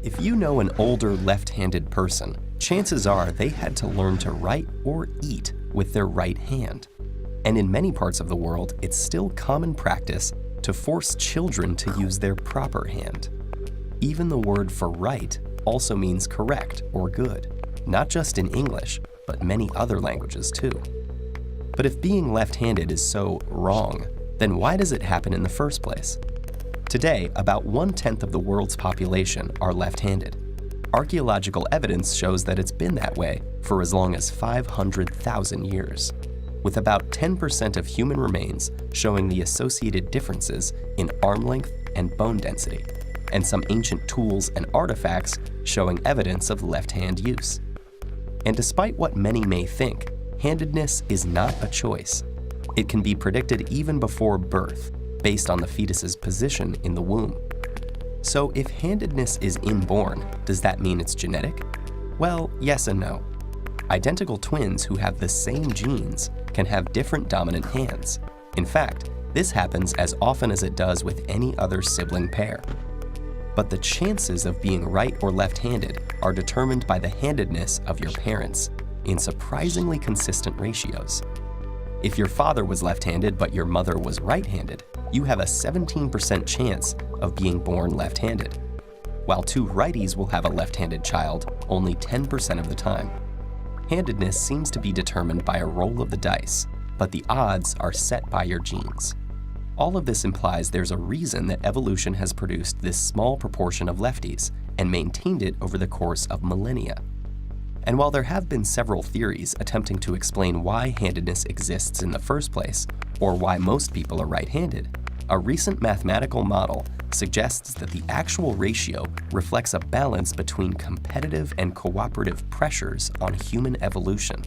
If you know an older left-handed person, chances are they had to learn to write or eat with their right hand. And in many parts of the world, it's still common practice to force children to use their proper hand. Even the word for right also means correct or good, not just in English, but many other languages too. But if being left-handed is so wrong, then why does it happen in the first place? Today, about 1/10 of the world's population are left-handed. Archaeological evidence shows that it's been that way for as long as 500,000 years, with about 10% of human remains showing the associated differences in arm length and bone density, and some ancient tools and artifacts showing evidence of left-hand use. And despite what many may think, handedness is not a choice. It can be predicted even before birth, based on the fetus's position in the womb. So if handedness is inborn, does that mean it's genetic? Well, yes and no. Identical twins who have the same genes can have different dominant hands. In fact, this happens as often as it does with any other sibling pair. But the chances of being right or left-handed are determined by the handedness of your parents in surprisingly consistent ratios. If your father was left-handed but your mother was right-handed, you have a 17% chance of being born left-handed, while two righties will have a left-handed child only 10% of the time. Handedness seems to be determined by a roll of the dice, but the odds are set by your genes. All of this implies there's a reason that evolution has produced this small proportion of lefties and maintained it over the course of millennia. And while there have been several theories attempting to explain why handedness exists in the first place, or why most people are right-handed, a recent mathematical model suggests that the actual ratio reflects a balance between competitive and cooperative pressures on human evolution.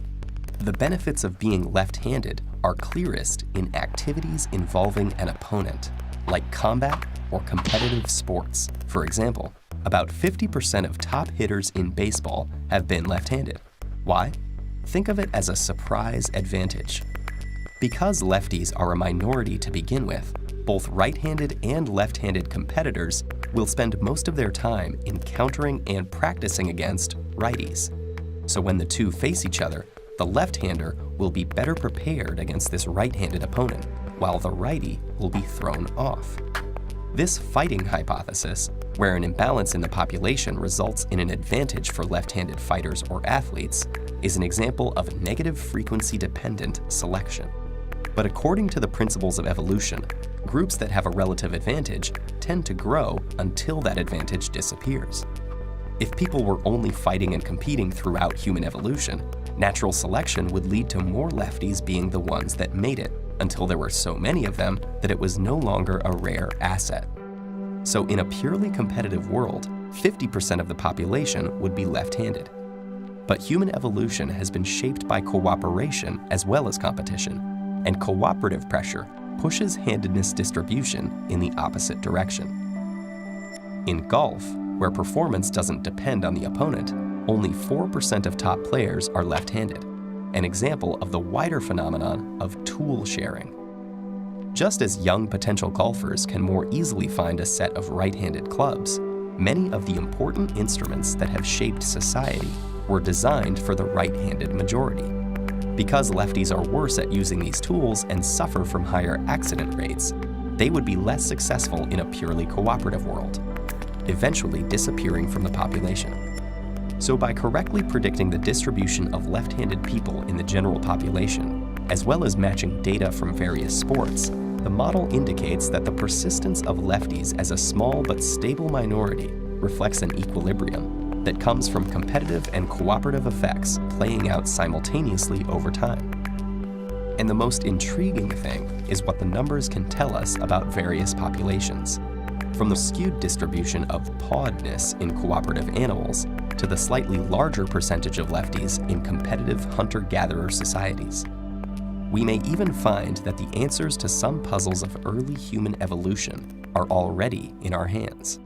The benefits of being left-handed are clearest in activities involving an opponent, like combat or competitive sports. For example, about 50% of top hitters in baseball have been left-handed. Why? Think of it as a surprise advantage. Because lefties are a minority to begin with, both right-handed and left-handed competitors will spend most of their time encountering and practicing against righties. So when the two face each other, the left-hander will be better prepared against this right-handed opponent, while the righty will be thrown off. This fighting hypothesis, where an imbalance in the population results in an advantage for left-handed fighters or athletes, is an example of negative frequency-dependent selection. But according to the principles of evolution, groups that have a relative advantage tend to grow until that advantage disappears. If people were only fighting and competing throughout human evolution, natural selection would lead to more lefties being the ones that made it, until there were so many of them that it was no longer a rare asset. So in a purely competitive world, 50% of the population would be left-handed. But human evolution has been shaped by cooperation as well as competition, and cooperative pressure pushes handedness distribution in the opposite direction. In golf, where performance doesn't depend on the opponent, only 4% of top players are left-handed, an example of the wider phenomenon of tool sharing. Just as young potential golfers can more easily find a set of right-handed clubs, many of the important instruments that have shaped society were designed for the right-handed majority. Because lefties are worse at using these tools and suffer from higher accident rates, they would be less successful in a purely cooperative world, eventually disappearing from the population. So by correctly predicting the distribution of left-handed people in the general population, as well as matching data from various sports, the model indicates that the persistence of lefties as a small but stable minority reflects an equilibrium that comes from competitive and cooperative effects playing out simultaneously over time. And the most intriguing thing is what the numbers can tell us about various populations. From the skewed distribution of pawedness in cooperative animals to the slightly larger percentage of lefties in competitive hunter-gatherer societies. We may even find that the answers to some puzzles of early human evolution are already in our hands.